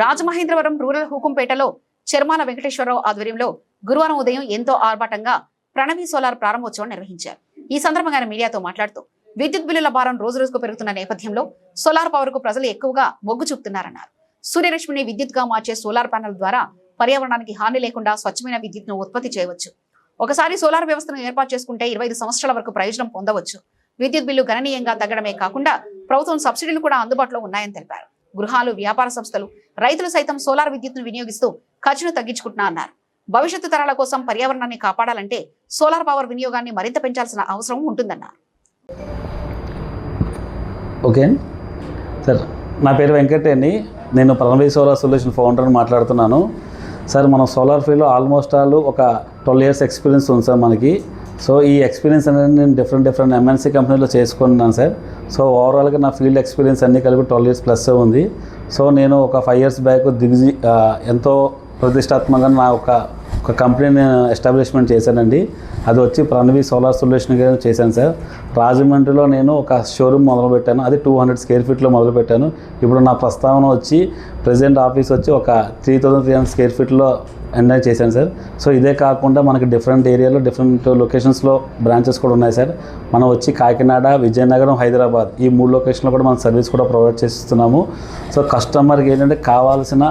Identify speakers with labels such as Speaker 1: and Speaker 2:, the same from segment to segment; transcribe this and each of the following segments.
Speaker 1: Rajamahendravaram rural హుకుంపేటలో చెర్మాల Venkateswararao ఆధ్వర్యంలో గురువారం ఉదయం ఎంతో ఆర్భాటంగా ప్రణవి సోలార్ ప్రారంభోత్సవం నిర్వహించారు. ఈ సందర్భంగా ఆయన మీడియాతో మాట్లాడుతూ విద్యుత్ బిల్లుల భారం రోజు రోజుకు పెరుగుతున్న నేపథ్యంలో సోలార్ పవర్ కు ప్రజలు ఎక్కువగా మొగ్గు చూపుతున్నారన్నారు. సూర్యరశ్మిని విద్యుత్ గా మార్చే సోలార్ ప్యానెల్ ద్వారా పర్యావరణానికి హాని లేకుండా స్వచ్ఛమైన విద్యుత్ను ఉత్పత్తి చేయవచ్చు. ఒకసారి సోలార్ వ్యవస్థను ఏర్పాటు చేసుకుంటే 25 సంవత్సరాల వరకు ప్రయోజనం పొందవచ్చు. విద్యుత్ బిల్లు గణనీయంగా తగ్గడమే కాకుండా ప్రభుత్వం సబ్సిడీలు కూడా అందుబాటులో ఉన్నాయని తెలిపారు. గృహాలు, వ్యాపార సంస్థలు, రైతులు సైతం సోలార్ విద్యుత్ను వినియోగిస్తూ ఖర్చును తగ్గించుకుంటున్నా అన్నారు. భవిష్యత్తు తరాల కోసం పర్యావరణాన్ని కాపాడాలంటే సోలార్ పవర్ వినియోగాన్ని మరింత పెంచాల్సిన అవసరం ఉంటుందన్నారు.
Speaker 2: ఓకే సార్, నా పేరు వెంకట్ అండి. నేను ప్రణవి సోలార్ సొల్యూషన్ ఫౌండర్ని మాట్లాడుతున్నాను. సార్, మనం సోలార్ ఫీల్డ్లో ఆల్మోస్ట్ ఒక 12 years ఎక్స్పీరియన్స్ ఉంది సార్ మనకి. సో ఈ ఎక్స్పీరియన్స్ అనేది నేను డిఫరెంట్ ఎంఎన్సీ కంపెనీలో చేసుకున్నాను సార్. సో ఓవరాల్గా నా ఫీల్డ్ ఎక్స్పీరియన్స్ అన్నీ కలిపి 12 years ప్లస్ ఉంది. సో నేను ఒక 5 years బ్యాక్ ఎంతో ప్రతిష్టాత్మకంగా నా ఒక కంపెనీని ఎస్టాబ్లిష్మెంట్ చేశానండి. అది వచ్చి ప్రణవి సోలార్ సొల్యూషన్ చేశాను సార్. రాజమండ్రిలో నేను ఒక షోరూమ్ మొదలుపెట్టాను. అది 200 square feet మొదలుపెట్టాను. ఇప్పుడు నా ప్రస్తావన వచ్చి ప్రెసిడెంట్ ఆఫీస్ వచ్చి ఒక 3300 square feet ఎండ్ చేశాను సార్. సో ఇదే కాకుండా మనకి డిఫరెంట్ ఏరియాలో డిఫరెంట్ లొకేషన్స్లో బ్రాంచెస్ కూడా ఉన్నాయి సార్. మనం వచ్చి కాకినాడ, విజయనగరం, హైదరాబాద్ ఈ 3 లొకేషన్లో కూడా మనం సర్వీస్ కూడా ప్రొవైడ్ చేస్తున్నాము. సో కస్టమర్కి ఏంటంటే కావాల్సిన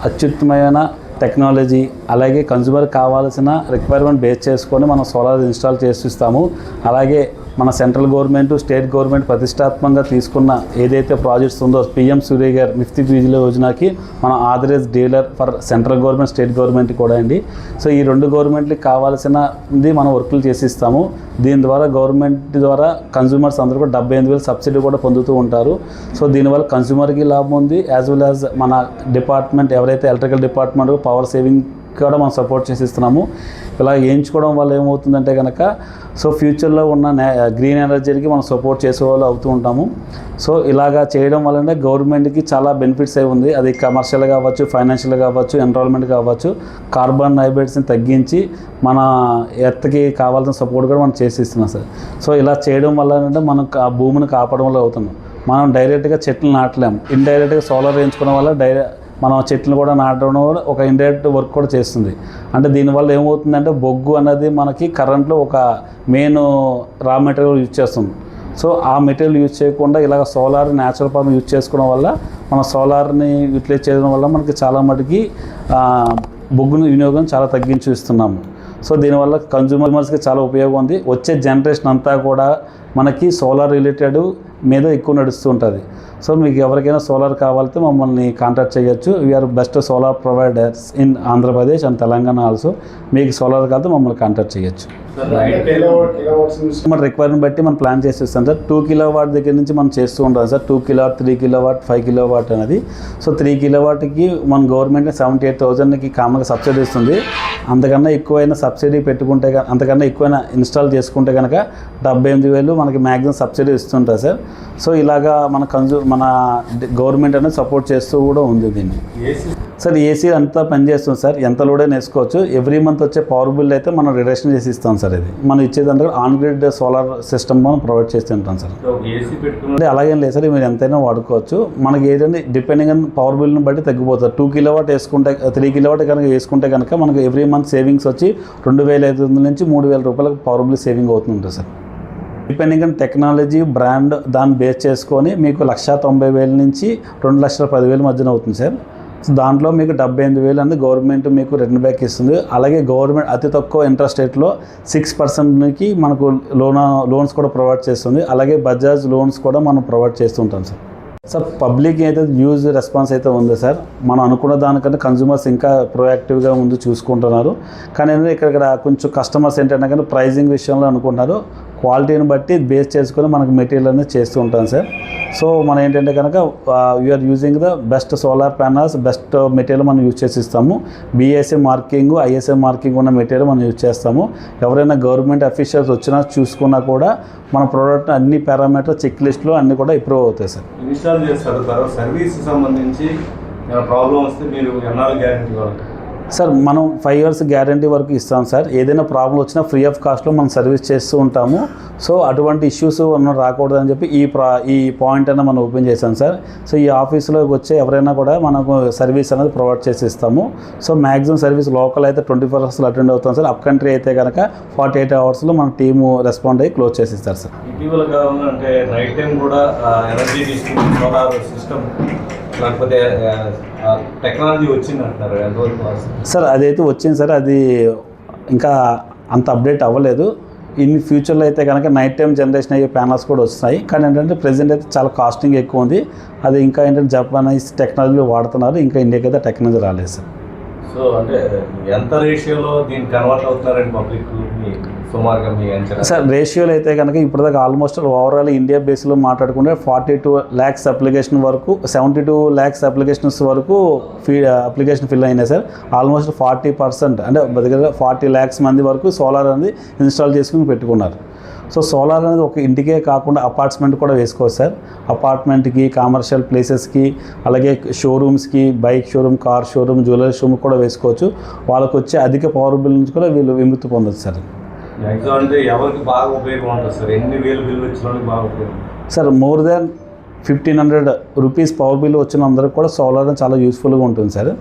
Speaker 2: అత్యుత్తమమైన టెక్నాలజీ, అలాగే కన్జ్యూమర్ కావాల్సిన రిక్వైర్మెంట్ బేస్ చేసుకొని మనం సోలార్ ఇన్స్టాల్ చేసిస్తాము. అలాగే మన సెంట్రల్ గవర్నమెంట్, స్టేట్ గవర్నమెంట్ ప్రతిష్టాత్మకంగా తీసుకున్న ఏదైతే ప్రాజెక్ట్స్ ఉందో PM సూర్య గారు మిఫ్తీ బిజిలీ యోజనకి మన authorise dealer for central government, state government కూడా అండి. సో ఈ 2 గవర్నమెంట్కి కావాల్సినది మనం వర్కులు చేసిస్తాము. దీని ద్వారా గవర్నమెంట్ ద్వారా కన్జ్యూమర్స్ అందరూ కూడా 75,000 సబ్సిడీ కూడా పొందుతూ ఉంటారు. సో దీనివల్ల కన్జ్యూమర్కి లాభం ఉంది, యాజ్ వెల్ యాజ్ మన డిపార్ట్మెంట్ ఎవరైతే ఎలక్ట్రికల్ డిపార్ట్మెంట్ పవర్ సేవింగ్ కూడా మనం సపోర్ట్ చేసిస్తున్నాము. ఇలా వేయించుకోవడం వల్ల ఏమవుతుందంటే కనుక సో ఫ్యూచర్లో ఉన్న గ్రీన్ ఎనర్జీకి మనం సపోర్ట్ చేసేవాళ్ళు అవుతూ ఉంటాము. సో ఇలాగా చేయడం వల్లనే గవర్నమెంట్కి చాలా బెనిఫిట్స్ అయి ఉంది. అది కమర్షియల్ కావచ్చు, ఫైనాన్షియల్ కావచ్చు, ఎన్విరాన్మెంట్ కావచ్చు. కార్బన్ హైబ్రిడ్స్ని తగ్గించి మన ఎర్త్కి కావాల్సిన సపోర్ట్ కూడా మనం చేసిస్తున్నాం సార్. సో ఇలా చేయడం వల్ల అంటే మనం భూమిని కాపాడడం వల్ల అవుతున్నాం. మనం డైరెక్ట్గా చెట్లు నాటలేము. ఇండైరెక్ట్గా సోలార్ వేయించుకోవడం వల్ల మనం చెట్లు కూడా నాటడం ఒక ఇండైరెక్ట్ వర్క్ కూడా చేస్తుంది. అంటే దీనివల్ల ఏమవుతుందంటే బొగ్గు అన్నది మనకి కరెంట్లో ఒక మెయిన్ రా మెటీరియల్ యూజ్ చేస్తుంది. సో ఆ మెటీరియల్ యూజ్ చేయకుండా ఇలాగ సోలార్ న్యాచురల్ పవర్ యూజ్ చేసుకోవడం వల్ల మన సోలార్ని యూటిలైజ్ చేయడం వల్ల మనకి చాలా మటుకి బొగ్గుని వినియోగం చాలా తగ్గించి ఇస్తున్నాము. సో దీనివల్ల కన్జ్యూమర్స్కి చాలా ఉపయోగం ఉంది. వచ్చే జనరేషన్ అంతా కూడా మనకి సోలార్ రిలేటెడ్ మీద ఎక్కువ నడుస్తూ ఉంటుంది. సో మీకు ఎవరికైనా సోలార్ కావాలంటే మమ్మల్ని కాంటాక్ట్ చేయొచ్చు. We are best solar providers in Andhra Pradesh and Telangana also. మీకు సోలార్ కావాలంటే మమ్మల్ని కాంటాక్ట్ చేయొచ్చు. మన రిక్వైర్మెంట్ బట్టి మనం ప్లాన్ చేసి ఇస్తాం సార్. 2 kilowatt దగ్గర నుంచి మనం చేస్తూ ఉంటాం సార్. 2 kilowatt, 3 kilowatt, 5 kilowatt అనేది. సో 3 kilowattకి మన గవర్నమెంట్ 78,000కి కామన్గా సబ్సిడీ ఇస్తుంది. అంతకన్నా ఎక్కువైనా సబ్సిడీ పెట్టుకుంటే, అంతకన్నా ఎక్కువైనా ఇన్స్టాల్ చేసుకుంటే కనుక 78,000 మనకి మ్యాక్సిమం సబ్సిడీ ఇస్తుంటారు సార్. సో ఇలాగా మన గవర్నమెంట్ అనేది సపోర్ట్ చేస్తూ కూడా ఉంది దీన్ని. సార్ ఏసీ అంతా పనిచేస్తుంది సార్. ఎంత లోడైనా వేసుకోవచ్చు. ఎవ్రీ మంత్ వచ్చే పవర్ బిల్ అయితే మనం రిడక్షన్ చేసి ఇస్తాం సార్. ఇది మనం ఇచ్చేదంటే ఆన్ గ్రిడ్ సోలార్ సిస్టమ్ మనం ప్రొవైడ్ చేస్తుంటాం సార్. అంటే అలాగేం లేదు సార్, మీరు ఎంతైనా వాడుకోవచ్చు. మనకి ఏదైనా డిపెండింగ్ ఆన్ పవర్ బిల్ని బట్టి తగ్గిపోతుంది. 2 kilowatt వేసుకుంటే, 3 kilowatt కనుక వేసుకుంటే కనుక మనకు ఎవ్రీ మంత్ సేవింగ్స్ వచ్చి 2,500 నుంచి 3,000 రూపాయలకు పవర్ బిల్ సేవింగ్ అవుతుంటుంది sir. Depending on technology, brand దాన్ని బేస్ చేసుకొని మీకు 1,90,000 నుంచి 2,10,000 మధ్యన అవుతుంది సార్. సో దాంట్లో మీకు 78,000 అనేది గవర్నమెంట్ మీకు రిటర్న్ బ్యాక్ ఇస్తుంది. అలాగే గవర్నమెంట్ అతి తక్కువ ఇంట్రెస్ట్ రేట్లో 6%కి మనకు లోన్స్ కూడా ప్రొవైడ్ చేస్తుంది. అలాగే బజాజ్ లోన్స్ కూడా మనం ప్రొవైడ్ చేస్తుంటాం సార్. సార్ పబ్లిక్ అయితే యూజ్ రెస్పాన్స్ అయితే ఉంది సార్. మనం అనుకున్న దానికంటే కన్జ్యూమర్స్ ఇంకా ప్రొయాక్టివ్గా ముందు చూసుకుంటున్నారు. కానీ ఇక్కడ కొంచెం కస్టమర్స్ ఏంటంటే కానీ ప్రైజింగ్ విషయంలో అనుకుంటున్నారు. క్వాలిటీని బట్టి బేస్ చేసుకొని మనకు మెటీరియల్ అనేది చేస్తూ ఉంటాం సార్. సో మనం ఏంటంటే కనుక you are using the best solar panels, best material మనం యూజ్ చేసి ఇస్తాము. BIS మార్కింగ్, ISA మార్కింగ్ ఉన్న మెటీరియల్ మనం యూజ్ చేస్తాము. ఎవరైనా గవర్నమెంట్ అఫీషియల్స్ వచ్చినా చూసుకున్నా కూడా మన ప్రోడక్ట్ అన్ని పారామీటర్ చెక్ లిస్ట్లో అన్నీ కూడా ఇంప్రూవ్ అవుతాయి సార్.
Speaker 3: ఇన్స్టాల్ చేస్తారు తర్వాత సర్వీస్ సంబంధించి ప్రాబ్లం వస్తే మీరు ఎన్నాళ్ళు గ్యారెంటీ ఇవ్వాలి?
Speaker 2: సార్ మనం 5 years గ్యారంటీ వరకు ఇస్తాం సార్. ఏదైనా ప్రాబ్లం వచ్చినా ఫ్రీ ఆఫ్ కాస్ట్లో మనం సర్వీస్ చేస్తూ ఉంటాము. సో అటువంటి ఇష్యూస్ మనం రాకూడదని చెప్పి ఈ పాయింట్ అయినా మనం ఓపెన్ చేశాం సార్. సో ఈ ఆఫీస్లోకి వచ్చే ఎవరైనా కూడా మనకు సర్వీస్ అనేది ప్రొవైడ్ చేసి ఇస్తాము. సో మ్యాక్సిమం సర్వీస్ లోకల్ అయితే 24 hours అటెండ్ అవుతాం సార్. అప్ కంట్రీ అయితే కనుక 48 hours మన టీము రెస్పాండ్ అయ్యి క్లోజ్ చేసి ఇస్తారు సార్.
Speaker 3: ఇటీవల కాలంలో అంటే నైట్ టైం కూడా ఎనర్జీ తీసుకుని సోలార్ సిస్టమ్ లేకపోతే టెక్నాలజీ వచ్చింది అంటారు ఎంతవరకు?
Speaker 2: సార్ అదైతే వచ్చింది సార్. అది ఇంకా అంత అప్డేట్ అవ్వలేదు. ఇన్ ఫ్యూచర్లో అయితే కనుక నైట్ టైం జనరేషన్ అయ్యే ప్యానల్స్ కూడా వస్తాయి. కానీ ఏంటంటే ప్రెజెంట్ అయితే చాలా కాస్టింగ్ ఎక్కువ ఉంది. అది ఇంకా ఏంటంటే జపానీస్ టెక్నాలజీ వాడుతున్నారు. ఇంకా ఇండియాకి అయితే టెక్నాలజీ రాలేదు సార్.
Speaker 3: సో అంటే ఎంత రేషియోలో దీన్ని కన్వర్ట్ అవుతున్నారండి పబ్లిక్ సుమారుగా మీ అంచనా?
Speaker 2: సార్ రేషియోలు అయితే కనుక ఇప్పటిదాకా ఆల్మోస్ట్ ఓవరాల్ ఇండియా బేస్లో మాట్లాడుకుంటే 42 lakhs అప్లికేషన్ వరకు 72 lakhs అప్లికేషన్స్ వరకు అప్లికేషన్ ఫిల్ అయినాయి సార్. ఆల్మోస్ట్ 40% అంటే దగ్గర 40 lakhs మంది వరకు సోలార్ అనేది ఇన్స్టాల్ చేసుకుని పెట్టుకున్నారు. సో సోలార్ అనేది ఒక ఇంటికే కాకుండా అపార్ట్మెంట్ కూడా వేసుకోవచ్చు సార్. అపార్ట్మెంట్కి, కమర్షియల్ ప్లేసెస్కి, అలాగే షోరూమ్స్కి, bike showroom, car showroom, jewellery showroom కూడా వేసుకోవచ్చు. వాళ్ళకు వచ్చే అధిక పవర్ బిల్ నుంచి కూడా వీళ్ళు విముక్తి పొందొచ్చు సార్.
Speaker 3: మ్యాక్సిమం అంటే ఎవరికి బాగా ఉపయోగం ఉంటుంది సార్? ఎన్ని వేలు బిల్ వచ్చిన వాళ్ళకి బాగా ఉపయోగం?
Speaker 2: Sir more than 1500 rupees power bill వచ్చిన అందరికి కూడా సోలార్ చాలా యూస్ఫుల్గా ఉంటుంది సార్.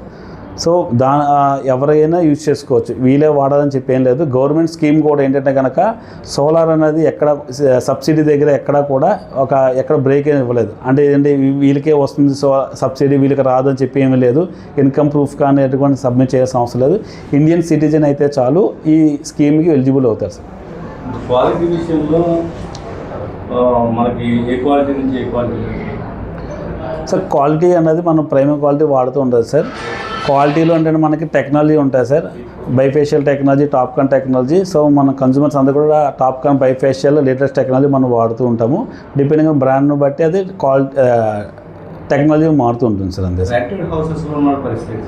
Speaker 2: సో ఎవరైనా యూజ్ చేసుకోవచ్చు, వీలే వాడాలని చెప్పి ఏం లేదు. గవర్నమెంట్ స్కీమ్ కూడా ఏంటంటే కనుక సోలార్ అనేది ఎక్కడ సబ్సిడీ దగ్గర ఎక్కడ కూడా ఎక్కడ బ్రేక్ ఏమి ఇవ్వలేదు. అంటే ఏంటంటే వీళ్ళకే వస్తుంది సబ్సిడీ, వీళ్ళకి రాదని చెప్పి ఏమీ లేదు. ఇన్కమ్ ప్రూఫ్ కానీ ఎటువంటి సబ్మిట్ చేయాల్సిన అవసరం లేదు. ఇండియన్ సిటిజన్ అయితే చాలు ఈ స్కీమ్కి ఎలిజిబుల్ అవుతారు సార్.
Speaker 3: క్వాలిటీ విషయంలో మనకి ఏ క్వాలిటీ నుంచి ఏ క్వాలిటీ?
Speaker 2: సార్ క్వాలిటీ అనేది మనం ప్రైమరీ క్వాలిటీ వాడుతూ ఉంటుంది సార్. క్వాలిటీలో అంటే మనకి టెక్నాలజీ ఉంటుంది sir. Bifacial technology, TOPCon technology. So మన కన్జ్యూమర్స్ అందరూ కూడా టాప్కాన్, బైఫేషియల్, లేటెస్ట్ టెక్నాలజీ మనం వాడుతూ ఉంటాము. డిపెండింగ్ ఆన్ బ్రాండ్ను బట్టి అది టెక్నాలజీ మారుతూ ఉంటుంది సార్. అంతే సార్.
Speaker 3: రెంటెడ్ హౌసెస్లో ఉన్న పరిస్థితి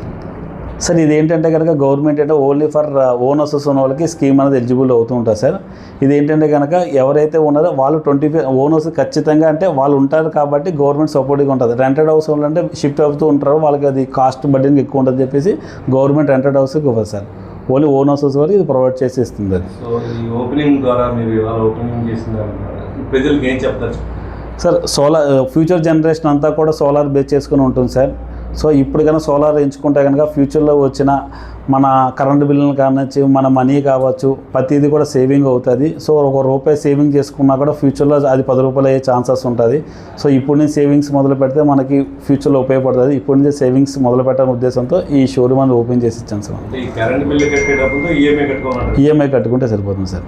Speaker 2: సార్ ఇది ఏంటంటే కనుక గవర్నమెంట్ అంటే ఓన్లీ ఫర్ ఓనర్స్ ఉన్న వాళ్ళకి స్కీమ్ అనేది ఎలిజిబుల్ అవుతూ ఉంటుంది సార్. ఇది ఏంటంటే కనుక ఎవరైతే ఉన్నారో వాళ్ళు 25 ఓనర్స్ ఖచ్చితంగా అంటే వాళ్ళు ఉంటారు కాబట్టి గవర్నమెంట్ సపోర్ట్గా ఉంటుంది. రెంటెడ్ హౌస్ వాళ్ళు అంటే షిఫ్ట్ అవుతూ ఉంటారు, వాళ్ళకి అది కాస్ట్ బడ్డీకి ఎక్కువ ఉంటుంది చెప్పేసి గవర్నమెంట్ రెంటెడ్ హౌస్కి ఇవ్వదు సార్. ఓన్లీ ఓన్ హౌసెస్ వరకు ఇది ప్రొవైడ్ చేసి ఇస్తుంది. అది
Speaker 3: సో ఈ ఓపెనింగ్ ద్వారా మీరు ఇవాళ ఓపెనింగ్ చేసిన ప్రజలకు ఏం చెప్తారు
Speaker 2: సార్? సోలార్ ఫ్యూచర్ జనరేషన్ అంతా కూడా సోలార్ బేస్ చేసుకుని ఉంటుంది సార్. సో ఇప్పుడు కనుక సోలార్ ఎంచుకుంటే కనుక ఫ్యూచర్లో వచ్చిన మన కరెంటు బిల్లులు కావచ్చు, మన మనీ కావచ్చు, ప్రతిదీ కూడా సేవింగ్ అవుతుంది. సో ₹1 సేవింగ్ చేసుకున్నా కూడా ఫ్యూచర్లో అది ₹10 అయ్యే ఛాన్సెస్ ఉంటుంది. సో ఇప్పుడు నుంచి సేవింగ్స్ మొదలు పెడితే మనకి ఫ్యూచర్లో ఉపయోగపడుతుంది. ఇప్పుడు నుంచి సేవింగ్స్ మొదలు పెట్టాలనే ఉద్దేశంతో ఈ షోరూమ్ అని ఓపెన్ చేసి ఇచ్చాను సార్.
Speaker 3: ఈ కరెంట్ బిల్లు కట్టేటప్పుడు ఈఎంఐ కట్టుకుంటే
Speaker 2: సరిపోతుంది సార్.